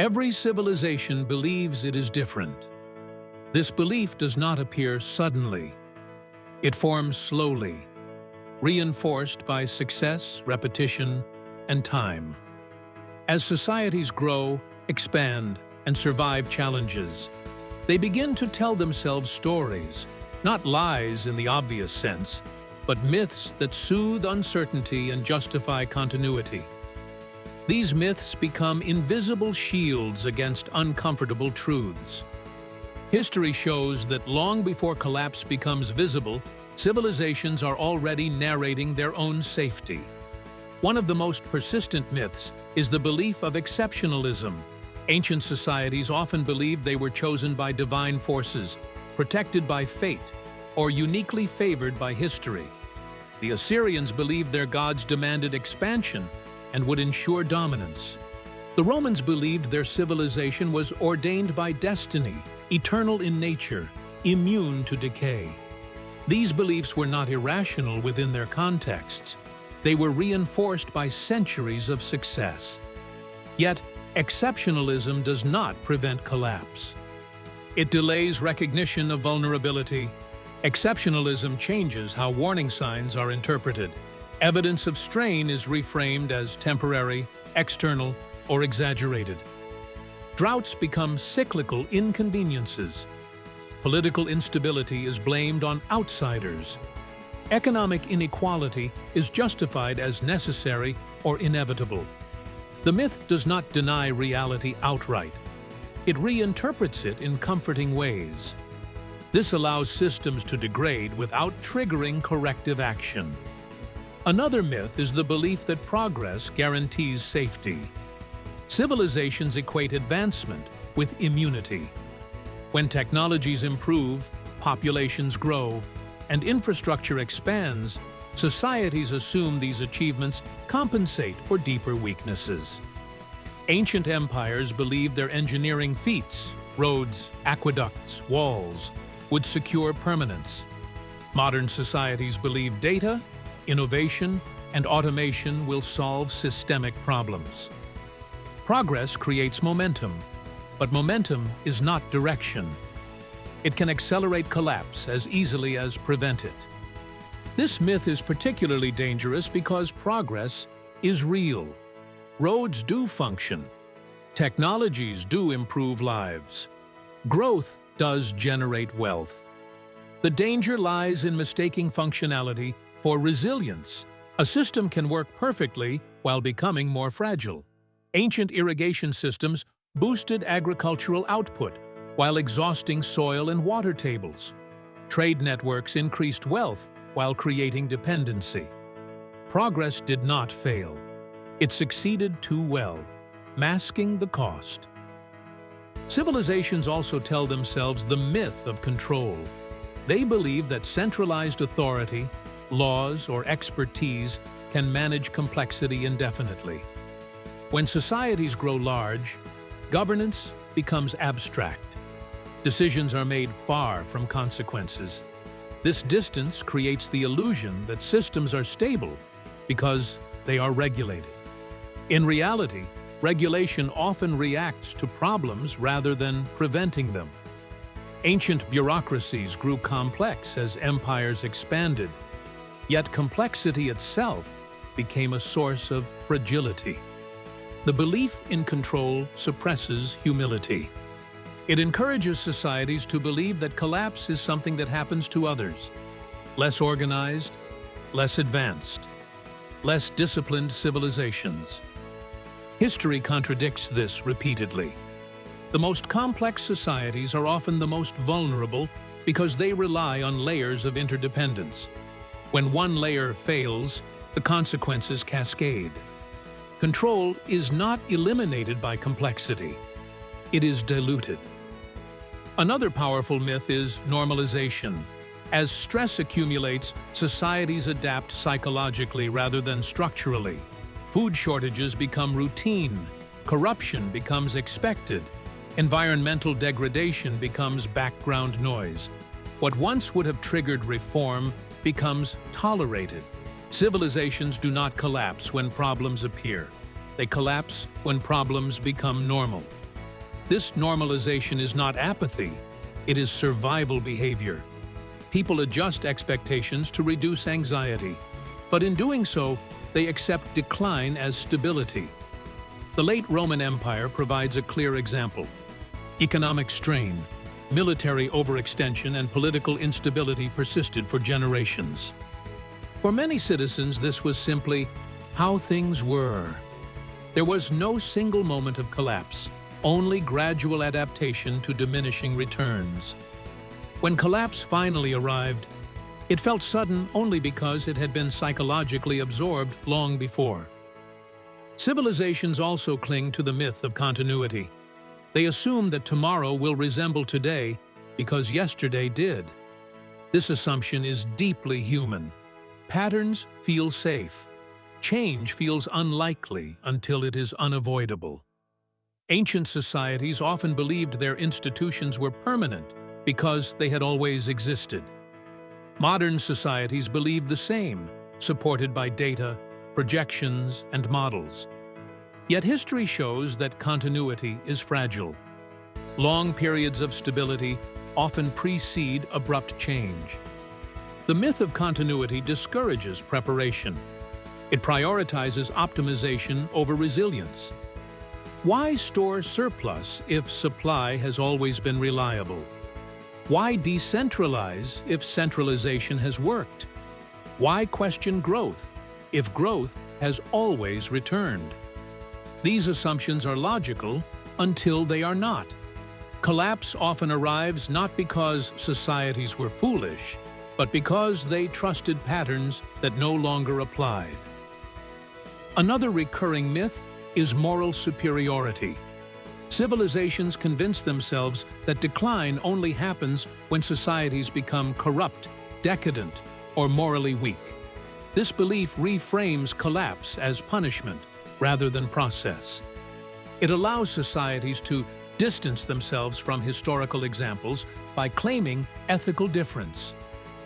Every civilization believes it is different. This belief does not appear suddenly. It forms slowly, reinforced by success, repetition, and time. As societies grow, expand, and survive challenges, they begin to tell themselves stories, not lies in the obvious sense, but myths that soothe uncertainty and justify continuity. These myths become invisible shields against uncomfortable truths. History shows that long before collapse becomes visible, civilizations are already narrating their own safety. One of the most persistent myths is the belief of exceptionalism. Ancient societies often believed they were chosen by divine forces, protected by fate, or uniquely favored by history. The Assyrians believed their gods demanded expansion and would ensure dominance. The Romans believed their civilization was ordained by destiny, eternal in nature, immune to decay. These beliefs were not irrational within their contexts. They were reinforced by centuries of success. Yet, exceptionalism does not prevent collapse. It delays recognition of vulnerability. Exceptionalism changes how warning signs are interpreted. Evidence of strain is reframed as temporary, external, or exaggerated. Droughts become cyclical inconveniences. Political instability is blamed on outsiders. Economic inequality is justified as necessary or inevitable. The myth does not deny reality outright. It reinterprets it in comforting ways. This allows systems to degrade without triggering corrective action. Another myth is the belief that progress guarantees safety. Civilizations equate advancement with immunity. When technologies improve, populations grow, and infrastructure expands, societies assume these achievements compensate for deeper weaknesses. Ancient empires believed their engineering feats, roads, aqueducts, walls, would secure permanence. Modern societies believe data, innovation, and automation will solve systemic problems. Progress creates momentum, but momentum is not direction. It can accelerate collapse as easily as prevent it. This myth is particularly dangerous because progress is real. Roads do function. Technologies do improve lives. Growth does generate wealth. The danger lies in mistaking functionality for resilience. A system can work perfectly while becoming more fragile. Ancient irrigation systems boosted agricultural output while exhausting soil and water tables. Trade networks increased wealth while creating dependency. Progress did not fail. It succeeded too well, masking the cost. Civilizations also tell themselves the myth of control. They believe that centralized authority, laws, or expertise can manage complexity indefinitely. When societies grow large, governance becomes abstract. Decisions are made far from consequences. This distance creates the illusion that systems are stable because they are regulated. In reality, regulation often reacts to problems rather than preventing them. Ancient bureaucracies grew complex as empires expanded, yet complexity itself became a source of fragility. The belief in control suppresses humility. It encourages societies to believe that collapse is something that happens to others. Less organized, less advanced, less disciplined civilizations. History contradicts this repeatedly. The most complex societies are often the most vulnerable because they rely on layers of interdependence. When one layer fails, the consequences cascade. Control is not eliminated by complexity. It is diluted. Another powerful myth is normalization. As stress accumulates, societies adapt psychologically rather than structurally. Food shortages become routine. Corruption becomes expected. Environmental degradation becomes background noise. What once would have triggered reform becomes tolerated. Civilizations do not collapse when problems appear. They collapse when problems become normal. This normalization is not apathy, it is survival behavior. People adjust expectations to reduce anxiety, but in doing so, they accept decline as stability. The late Roman Empire provides a clear example. Economic strain, military overextension, and political instability persisted for generations. For many citizens, this was simply how things were. There was no single moment of collapse, only gradual adaptation to diminishing returns. When collapse finally arrived, it felt sudden only because it had been psychologically absorbed long before. Civilizations also cling to the myth of continuity. They assume that tomorrow will resemble today because yesterday did. This assumption is deeply human. Patterns feel safe. Change feels unlikely until it is unavoidable. Ancient societies often believed their institutions were permanent because they had always existed. Modern societies believe the same, supported by data, projections, and models. Yet history shows that continuity is fragile. Long periods of stability often precede abrupt change. The myth of continuity discourages preparation. It prioritizes optimization over resilience. Why store surplus if supply has always been reliable? Why decentralize if centralization has worked? Why question growth if growth has always returned? These assumptions are logical until they are not. Collapse often arrives not because societies were foolish, but because they trusted patterns that no longer applied. Another recurring myth is moral superiority. Civilizations convince themselves that decline only happens when societies become corrupt, decadent, or morally weak. This belief reframes collapse as punishment rather than process. It allows societies to distance themselves from historical examples by claiming ethical difference.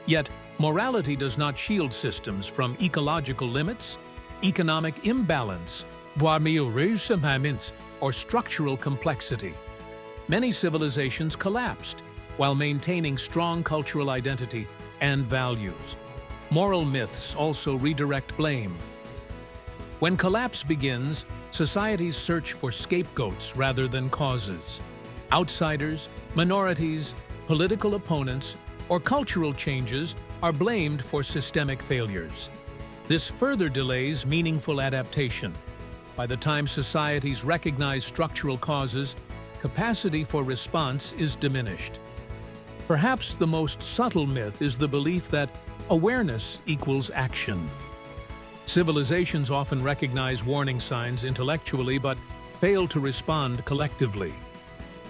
Yet, morality does not shield systems from ecological limits, economic imbalance, or structural complexity. Many civilizations collapsed while maintaining strong cultural identity and values. Moral myths also redirect blame. When collapse begins, societies search for scapegoats rather than causes. Outsiders, minorities, political opponents, or cultural changes are blamed for systemic failures. This further delays meaningful adaptation. By the time societies recognize structural causes, capacity for response is diminished. Perhaps the most subtle myth is the belief that awareness equals action. Civilizations often recognize warning signs intellectually but fail to respond collectively.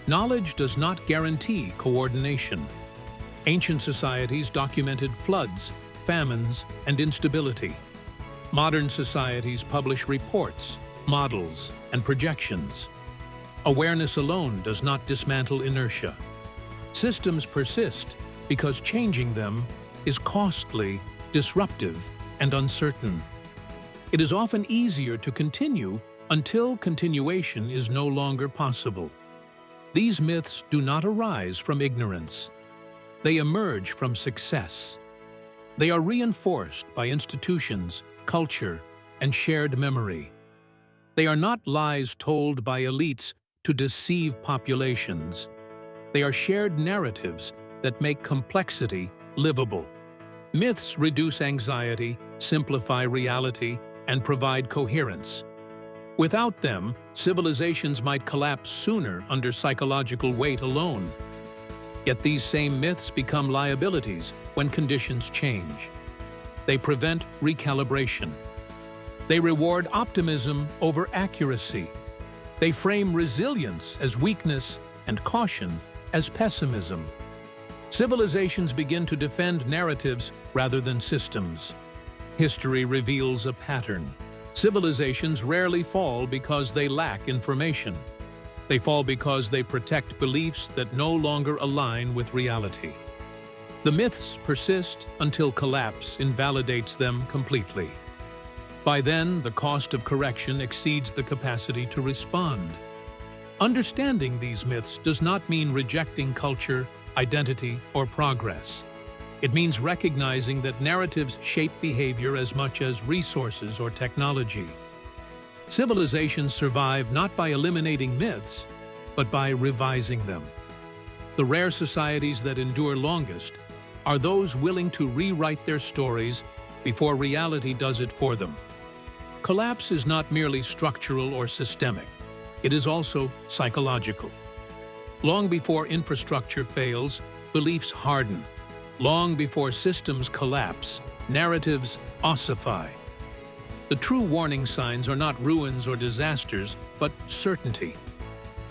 Knowledge does not guarantee coordination. Ancient societies documented floods, famines, and instability. Modern societies publish reports, models, and projections. Awareness alone does not dismantle inertia. Systems persist because changing them is costly, disruptive, and uncertain. It is often easier to continue until continuation is no longer possible. These myths do not arise from ignorance. They emerge from success. They are reinforced by institutions, culture, and shared memory. They are not lies told by elites to deceive populations. They are shared narratives that make complexity livable. Myths reduce anxiety, simplify reality, and provide coherence. Without them, civilizations might collapse sooner under psychological weight alone. Yet these same myths become liabilities when conditions change. They prevent recalibration. They reward optimism over accuracy. They frame resilience as weakness and caution as pessimism. Civilizations begin to defend narratives rather than systems. History reveals a pattern. Civilizations rarely fall because they lack information. They fall because they protect beliefs that no longer align with reality. The myths persist until collapse invalidates them completely. By then, the cost of correction exceeds the capacity to respond. Understanding these myths does not mean rejecting culture, identity, or progress. It means recognizing that narratives shape behavior as much as resources or technology. Civilizations survive not by eliminating myths, but by revising them. The rare societies that endure longest are those willing to rewrite their stories before reality does it for them. Collapse is not merely structural or systemic. It is also psychological. Long before infrastructure fails, beliefs harden. Long before systems collapse, narratives ossify. The true warning signs are not ruins or disasters, but certainty.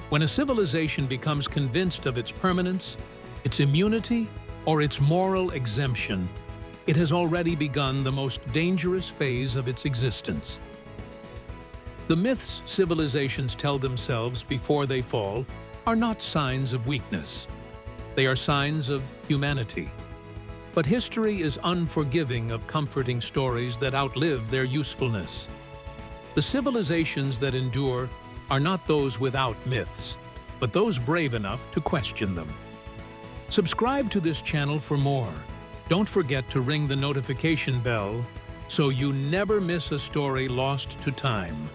When a civilization becomes convinced of its permanence, its immunity, or its moral exemption, it has already begun the most dangerous phase of its existence. The myths civilizations tell themselves before they fall are not signs of weakness. They are signs of humanity. But history is unforgiving of comforting stories that outlive their usefulness. The civilizations that endure are not those without myths, but those brave enough to question them. Subscribe to this channel for more. Don't forget to ring the notification bell so you never miss a story lost to time.